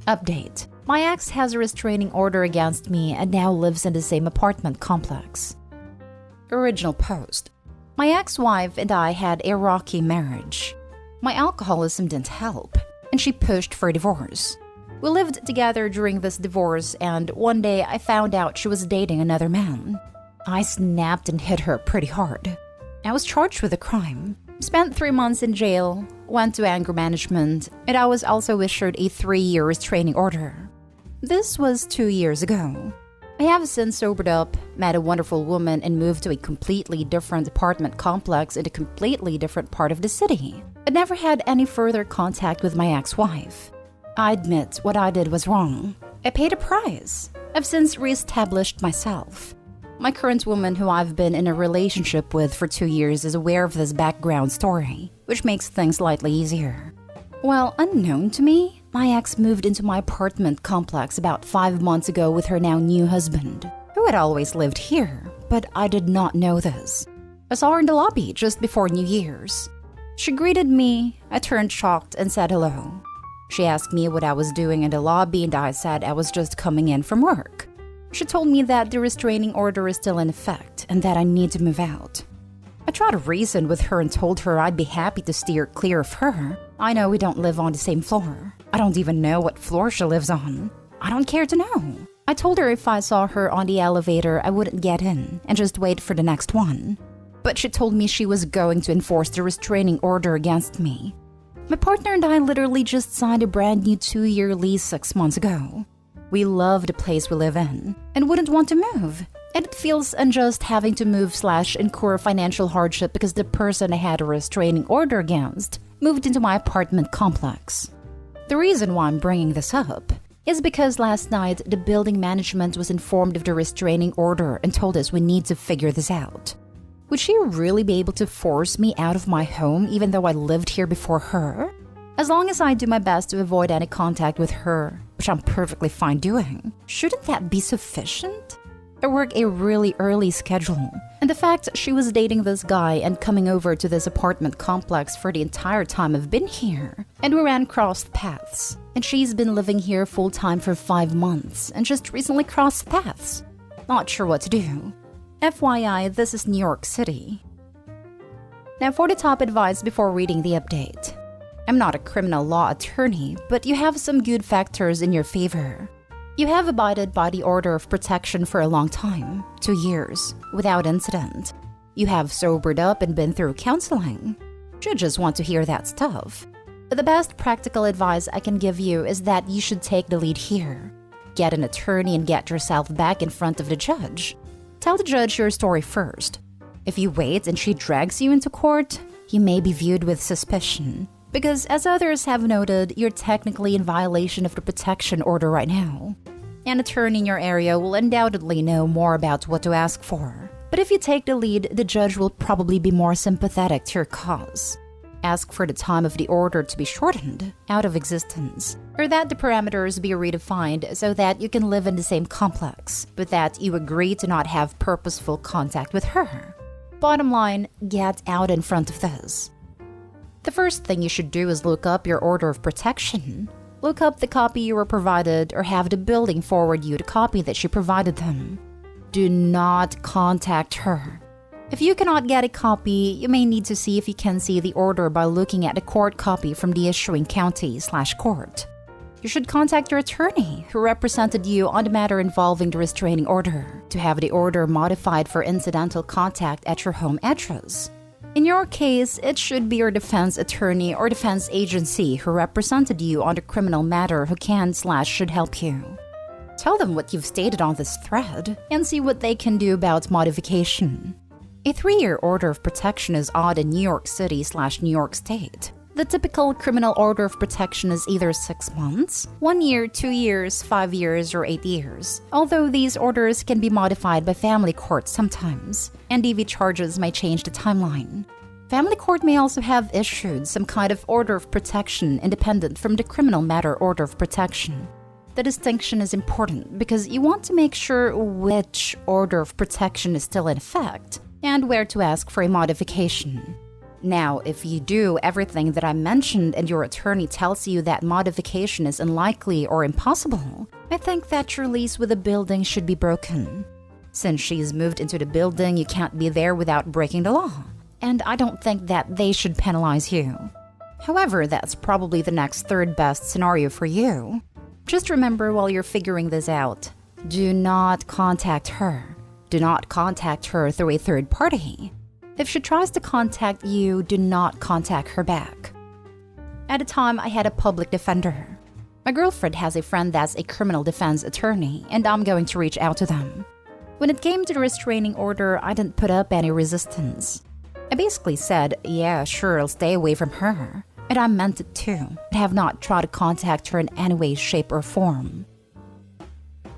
Update. My ex has a restraining order against me and now lives in the same apartment complex. Original post. My ex-wife and I had a rocky marriage. My alcoholism didn't help, and she pushed for divorce. We lived together during this divorce, and one day I found out she was dating another man. I snapped and hit her pretty hard. I was charged with a crime, spent 3 months in jail, went to anger management, and I was also issued a 3-year restraining order. This was 2 years ago. I have since sobered up, met a wonderful woman, and moved to a completely different apartment complex in a completely different part of the city. I never had any further contact with my ex-wife. I admit what I did was wrong. I paid a price. I've since re-established myself. My current woman, who I've been in a relationship with for 2 years, is aware of this background story, which makes things slightly easier. Well, unknown to me, my ex moved into my apartment complex about 5 months ago with her now new husband, who had always lived here, but I did not know this. I saw her in the lobby just before New Year's. She greeted me, I turned shocked and said hello. She asked me what I was doing in the lobby and I said I was just coming in from work. She told me that the restraining order is still in effect and that I need to move out. I tried to reason with her and told her I'd be happy to steer clear of her. I know we don't live on the same floor. I don't even know what floor she lives on. I don't care to know. I told her if I saw her on the elevator, I wouldn't get in and just wait for the next one. But she told me she was going to enforce the restraining order against me. My partner and I literally just signed a brand new 2-year lease 6 months ago. We love the place we live in and wouldn't want to move. And it feels unjust having to move/incur financial hardship because the person I had a restraining order against moved into my apartment complex. The reason why I'm bringing this up is because last night the building management was informed of the restraining order and told us we need to figure this out. Would she really be able to force me out of my home even though I lived here before her? As long as I do my best to avoid any contact with her, which I'm perfectly fine doing, shouldn't that be sufficient? I work a really early schedule, and the fact she was dating this guy and coming over to this apartment complex for the entire time I've been here, and we ran crossed paths, and she's been living here full-time for 5 months and just recently crossed paths. Not sure what to do. FYI, this is New York City. Now for the top advice before reading the update. I'm not a criminal law attorney, but you have some good factors in your favor. You have abided by the order of protection for a long time, 2 years, without incident. You have sobered up and been through counseling. Judges want to hear that stuff. But the best practical advice I can give you is that you should take the lead here. Get an attorney and get yourself back in front of the judge. Tell the judge your story first. If you wait and she drags you into court, you may be viewed with suspicion. Because as others have noted, you're technically in violation of the protection order right now. An attorney in your area will undoubtedly know more about what to ask for. But if you take the lead, the judge will probably be more sympathetic to your cause. Ask for the time of the order to be shortened, out of existence, or that the parameters be redefined so that you can live in the same complex, but that you agree to not have purposeful contact with her. Bottom line, get out in front of this. The first thing you should do is look up your order of protection. Look up the copy you were provided or have the building forward you the copy that she provided them. Do not contact her. If you cannot get a copy, you may need to see if you can see the order by looking at the court copy from the issuing county/court. You should contact your attorney who represented you on the matter involving the restraining order to have the order modified for incidental contact at your home address. In your case, it should be your defense attorney or defense agency who represented you on the criminal matter who can/should help you. Tell them what you've stated on this thread and see what they can do about modification. A 3-year order of protection is odd in New York City/New York State. The typical criminal order of protection is either 6 months, 1 year, 2 years, 5 years, or 8 years, although these orders can be modified by family court sometimes, and DV charges may change the timeline. Family court may also have issued some kind of order of protection independent from the criminal matter order of protection. The distinction is important because you want to make sure which order of protection is still in effect and where to ask for a modification. Now, if you do everything that I mentioned and your attorney tells you that modification is unlikely or impossible, I think that your lease with the building should be broken. Since she's moved into the building, you can't be there without breaking the law. And I don't think that they should penalize you. However, that's probably the next third best scenario for you. Just remember while you're figuring this out, do not contact her. Do not contact her through a third party. If she tries to contact you, do not contact her back. At the time, I had a public defender. My girlfriend has a friend that's a criminal defense attorney, and I'm going to reach out to them. When it came to the restraining order, I didn't put up any resistance. I basically said, yeah, sure, I'll stay away from her. And I meant it too. I have not tried to contact her in any way, shape, or form.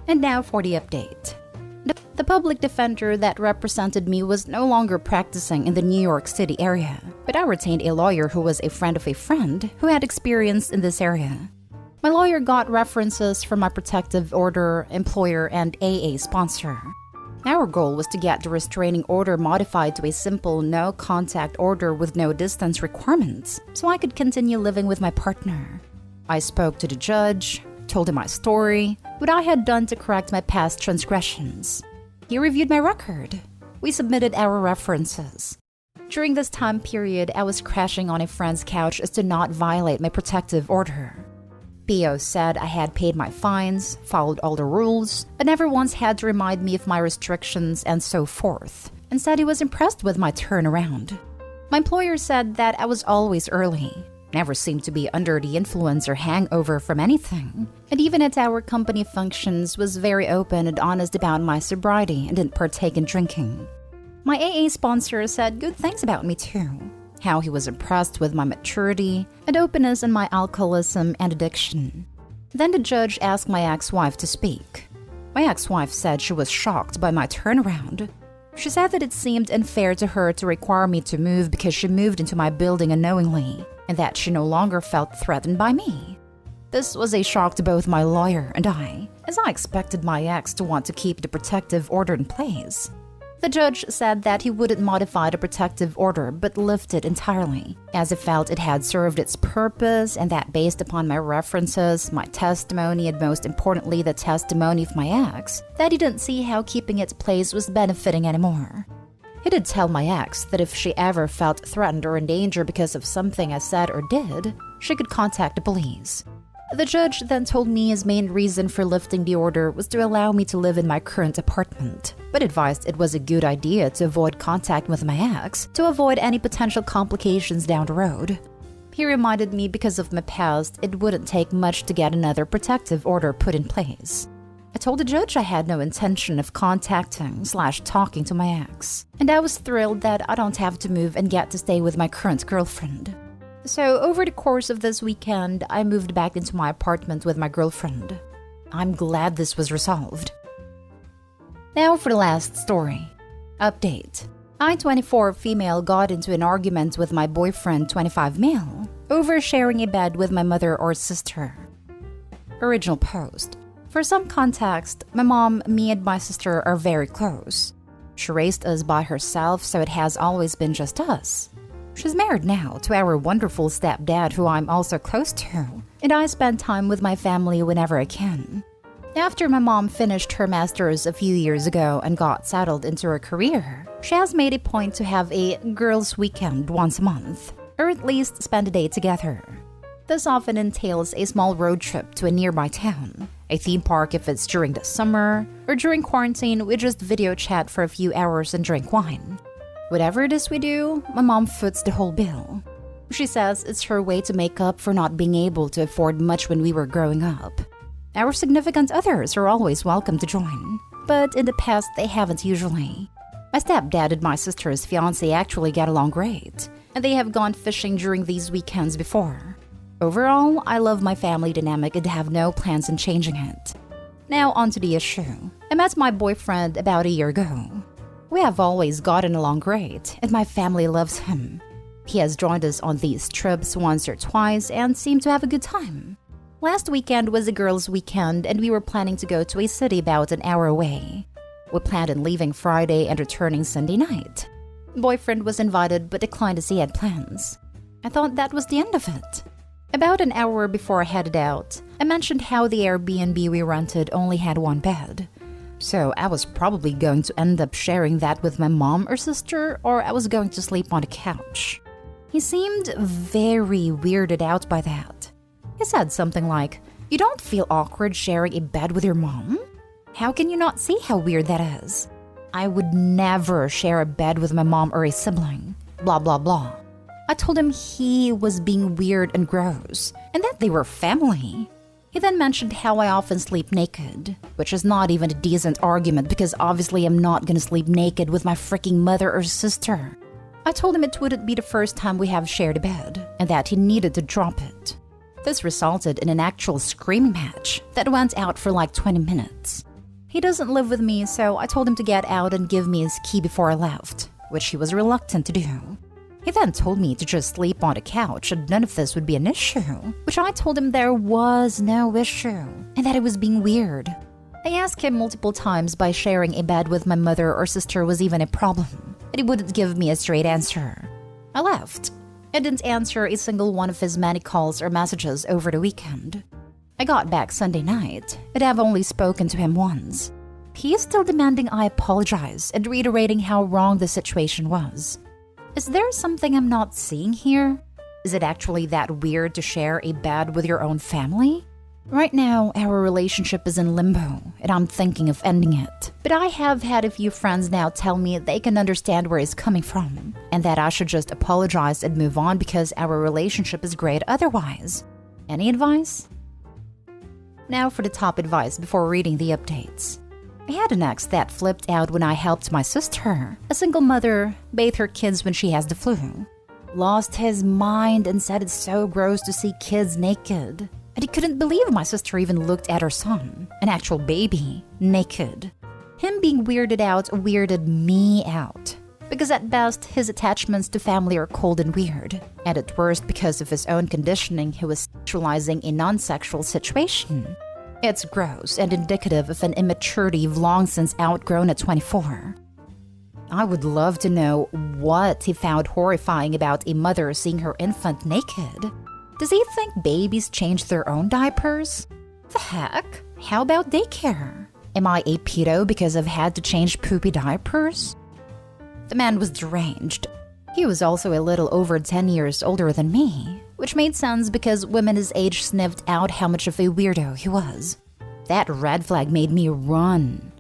And now for the update. The public defender that represented me was no longer practicing in the New York City area, but I retained a lawyer who was a friend of a friend who had experience in this area. My lawyer got references from my protective order, employer, and AA sponsor. Our goal was to get the restraining order modified to a simple no-contact order with no distance requirements, so I could continue living with my partner. I spoke to the judge, told him my story, what I had done to correct my past transgressions. He reviewed my record. We submitted our references. During this time period, I was crashing on a friend's couch as to not violate my protective order. PO said I had paid my fines, followed all the rules, but never once had to remind me of my restrictions and so forth, and said he was impressed with my turnaround. My employer said that I was always early, never seemed to be under the influence or hangover from anything, and even at our company functions was very open and honest about my sobriety and didn't partake in drinking. My AA sponsor said good things about me too, how he was impressed with my maturity and openness in my alcoholism and addiction. Then the judge asked my ex-wife to speak. My ex-wife said she was shocked by my turnaround. She said that it seemed unfair to her to require me to move because she moved into my building unknowingly, and that she no longer felt threatened by me. This was a shock to both my lawyer and I, as I expected my ex to want to keep the protective order in place. The judge said that he wouldn't modify the protective order but lift it entirely, as he felt it had served its purpose and that based upon my references, my testimony, and most importantly the testimony of my ex, that he didn't see how keeping its place was benefiting anymore. He did tell my ex that if she ever felt threatened or in danger because of something I said or did, she could contact the police. The judge then told me his main reason for lifting the order was to allow me to live in my current apartment, but advised it was a good idea to avoid contact with my ex to avoid any potential complications down the road. He reminded me because of my past, it wouldn't take much to get another protective order put in place. I told the judge I had no intention of contacting/talking to my ex, and I was thrilled that I don't have to move and get to stay with my current girlfriend. So over the course of this weekend, I moved back into my apartment with my girlfriend. I'm glad this was resolved. Now for the last story. Update. I, 24 female, got into an argument with my boyfriend, 25 male, over sharing a bed with my mother or sister. Original post. For some context, my mom, me, and my sister are very close. She raised us by herself, so it has always been just us. She's married now to our wonderful stepdad, who I'm also close to, and I spend time with my family whenever I can. After my mom finished her master's a few years ago and got settled into her career, she has made a point to have a girls' weekend once a month, or at least spend a day together. This often entails a small road trip to a nearby town, a theme park if it's during the summer, or during quarantine we just video chat for a few hours and drink wine. Whatever it is we do, my mom foots the whole bill. She says it's her way to make up for not being able to afford much when we were growing up. Our significant others are always welcome to join, but in the past they haven't usually. My stepdad and my sister's fiancé actually get along great, and they have gone fishing during these weekends before. Overall, I love my family dynamic and have no plans on changing it. Now onto the issue. I met my boyfriend about a year ago. We have always gotten along great, and my family loves him. He has joined us on these trips once or twice and seemed to have a good time. Last weekend was a girls' weekend, and we were planning to go to a city about an hour away. We planned on leaving Friday and returning Sunday night. Boyfriend was invited but declined as he had plans. I thought that was the end of it. About an hour before I headed out, I mentioned how the Airbnb we rented only had one bed. So I was probably going to end up sharing that with my mom or sister, or I was going to sleep on the couch. He seemed very weirded out by that. He said something like, "You don't feel awkward sharing a bed with your mom? How can you not see how weird that is? I would never share a bed with my mom or a sibling. Blah, blah, blah." I told him he was being weird and gross, and that they were family. He then mentioned how I often sleep naked, which is not even a decent argument because obviously I'm not gonna sleep naked with my freaking mother or sister. I told him it wouldn't be the first time we have shared a bed, and that he needed to drop it. This resulted in an actual screaming match that went out for like 20 minutes. He doesn't live with me, so I told him to get out and give me his key before I left, which he was reluctant to do. He then told me to just sleep on the couch and none of this would be an issue, which I told him there was no issue, and that it was being weird. I asked him multiple times by sharing a bed with my mother or sister was even a problem, but he wouldn't give me a straight answer. I left. I didn't answer a single one of his many calls or messages over the weekend. I got back Sunday night, but I've only spoken to him once. He is still demanding I apologize and reiterating how wrong the situation was. Is there something I'm not seeing here? Is it actually that weird to share a bed with your own family? Right now, our relationship is in limbo, and I'm thinking of ending it. But I have had a few friends now tell me they can understand where he's coming from, and that I should just apologize and move on because our relationship is great otherwise. Any advice? Now for the top advice before reading the updates. I had an ex that flipped out when I helped my sister, a single mother, bathe her kids when she has the flu. Lost his mind and said it's so gross to see kids naked. And he couldn't believe my sister even looked at her son, an actual baby, naked. Him being weirded out weirded me out. Because at best, his attachments to family are cold and weird. And at worst, because of his own conditioning, he was sexualizing a non-sexual situation. It's gross and indicative of an immaturity you've long since outgrown at 24. I would love to know what he found horrifying about a mother seeing her infant naked. Does he think babies change their own diapers? The heck? How about daycare? Am I a pedo because I've had to change poopy diapers? The man was deranged. He was also a little over 10 years older than me, which made sense because women his age sniffed out how much of a weirdo he was. That red flag made me run.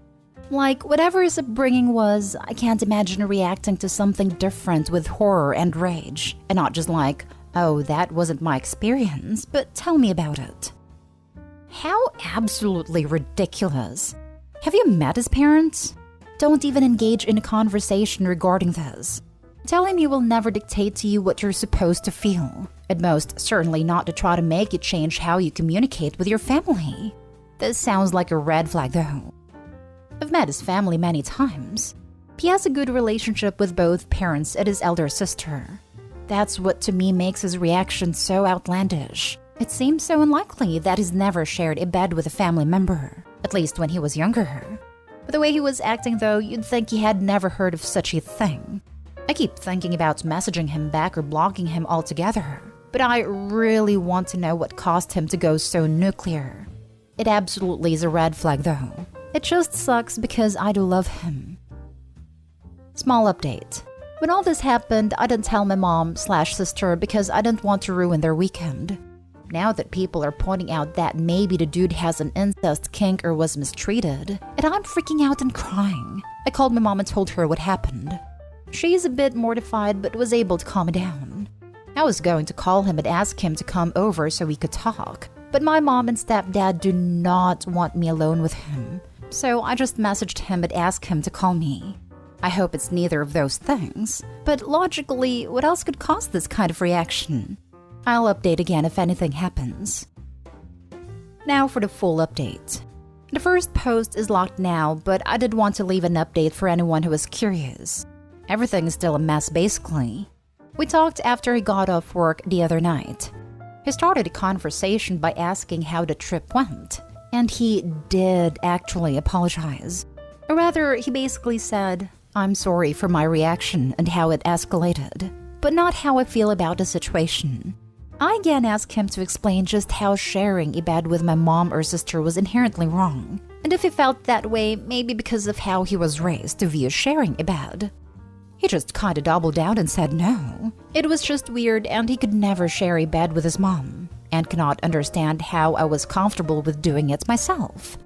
Like, whatever his upbringing was, I can't imagine reacting to something different with horror and rage, and not just like, "Oh, that wasn't my experience, but tell me about it." How absolutely ridiculous. Have you met his parents? Don't even engage in a conversation regarding this. Tell him he will never dictate to you what you're supposed to feel, and most certainly not to try to make you change how you communicate with your family. This sounds like a red flag though. I've met his family many times. He has a good relationship with both parents and his elder sister. That's what to me makes his reaction so outlandish. It seems so unlikely that he's never shared a bed with a family member, at least when he was younger. But the way he was acting though, you'd think he had never heard of such a thing. I keep thinking about messaging him back or blocking him altogether, but I really want to know what caused him to go so nuclear. It absolutely is a red flag though. It just sucks because I do love him. Small update. When all this happened, I didn't tell my mom/sister because I didn't want to ruin their weekend. Now that people are pointing out that maybe the dude has an incest kink or was mistreated, and I'm freaking out and crying, I called my mom and told her what happened. She's a bit mortified but was able to calm me down. I was going to call him and ask him to come over so we could talk, but my mom and stepdad do not want me alone with him, so I just messaged him and asked him to call me. I hope it's neither of those things, but logically, what else could cause this kind of reaction? I'll update again if anything happens. Now for the full update. The first post is locked now, but I did want to leave an update for anyone who is curious. Everything is still a mess basically. We talked after he got off work the other night. He started a conversation by asking how the trip went, and he did actually apologize. Or rather, he basically said, I'm sorry for my reaction and how it escalated, but not how I feel about the situation. I again asked him to explain just how sharing a bed with my mom or sister was inherently wrong, and if he felt that way maybe because of how he was raised to view sharing a bed. He just kinda doubled down and said no. It was just weird and he could never share a bed with his mom, and cannot understand how I was comfortable with doing it myself.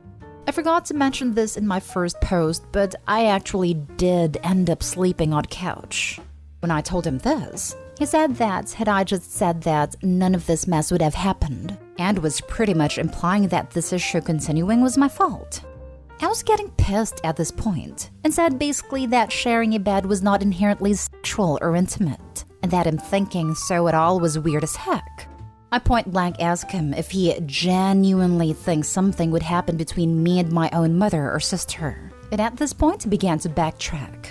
I forgot to mention this in my first post, but I actually did end up sleeping on the couch. When I told him this, he said that had I just said that, none of this mess would have happened, and was pretty much implying that this issue continuing was my fault. I was getting pissed at this point, and said basically that sharing a bed was not inherently sexual or intimate, and that him thinking so at all was weird as heck. I point blank asked him if he genuinely thinks something would happen between me and my own mother or sister, and at this point he began to backtrack.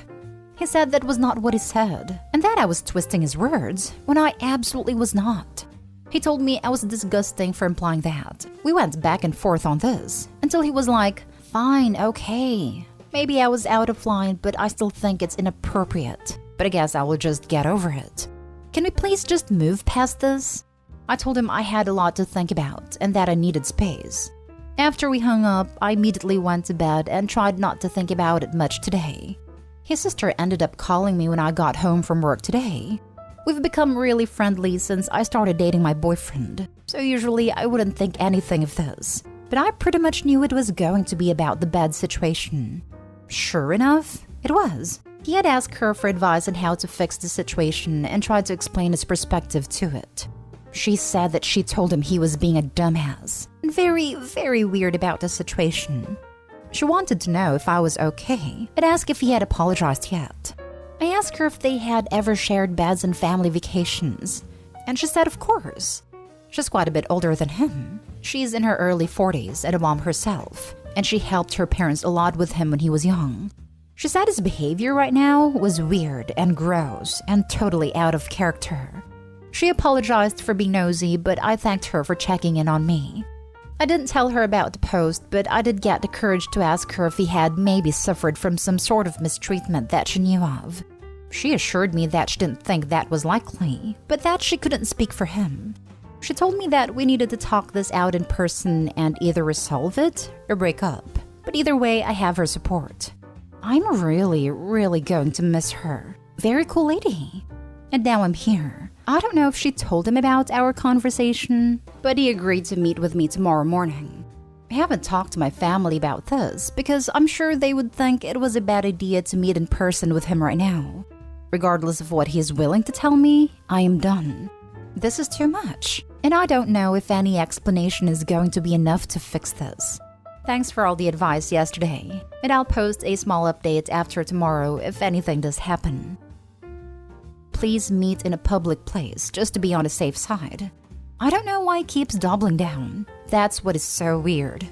He said that was not what he said, and that I was twisting his words, when I absolutely was not. He told me I was disgusting for implying that. We went back and forth on this, until he was like, fine, okay. Maybe I was out of line, but I still think it's inappropriate. But I guess I will just get over it. Can we please just move past this? I told him I had a lot to think about, and that I needed space. After we hung up, I immediately went to bed and tried not to think about it much today. His sister ended up calling me when I got home from work today. We've become really friendly since I started dating my boyfriend, so usually I wouldn't think anything of this. But I pretty much knew it was going to be about the bed situation. Sure enough, it was. He had asked her for advice on how to fix the situation and tried to explain his perspective to it. She said that she told him he was being a dumbass, and very, very weird about the situation. She wanted to know if I was okay, and asked if he had apologized yet. I asked her if they had ever shared beds and family vacations, and she said of course. She's quite a bit older than him. She's in her early 40s and a mom herself, and she helped her parents a lot with him when he was young. She said his behavior right now was weird and gross and totally out of character. She apologized for being nosy, but I thanked her for checking in on me. I didn't tell her about the post, but I did get the courage to ask her if he had maybe suffered from some sort of mistreatment that she knew of. She assured me that she didn't think that was likely, but that she couldn't speak for him. She told me that we needed to talk this out in person and either resolve it or break up. But either way, I have her support. I'm really, really going to miss her. Very cool lady. And now I'm here. I don't know if she told him about our conversation, but he agreed to meet with me tomorrow morning. I haven't talked to my family about this because I'm sure they would think it was a bad idea to meet in person with him right now. Regardless of what he is willing to tell me, I am done. This is too much, and I don't know if any explanation is going to be enough to fix this. Thanks for all the advice yesterday, and I'll post a small update after tomorrow if anything does happen. Please meet in a public place just to be on the safe side. I don't know why he keeps doubling down. That's what is so weird.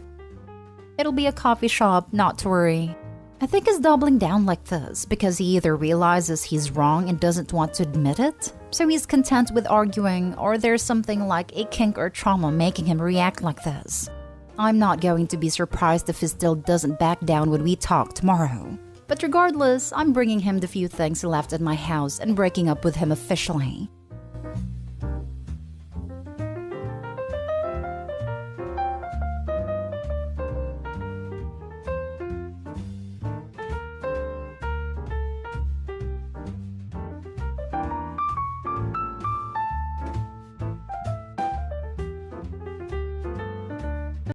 It'll be a coffee shop, not to worry. I think he's doubling down like this because he either realizes he's wrong and doesn't want to admit it, so he's content with arguing, or there's something like a kink or trauma making him react like this. I'm not going to be surprised if he still doesn't back down when we talk tomorrow. But regardless, I'm bringing him the few things he left at my house and breaking up with him officially.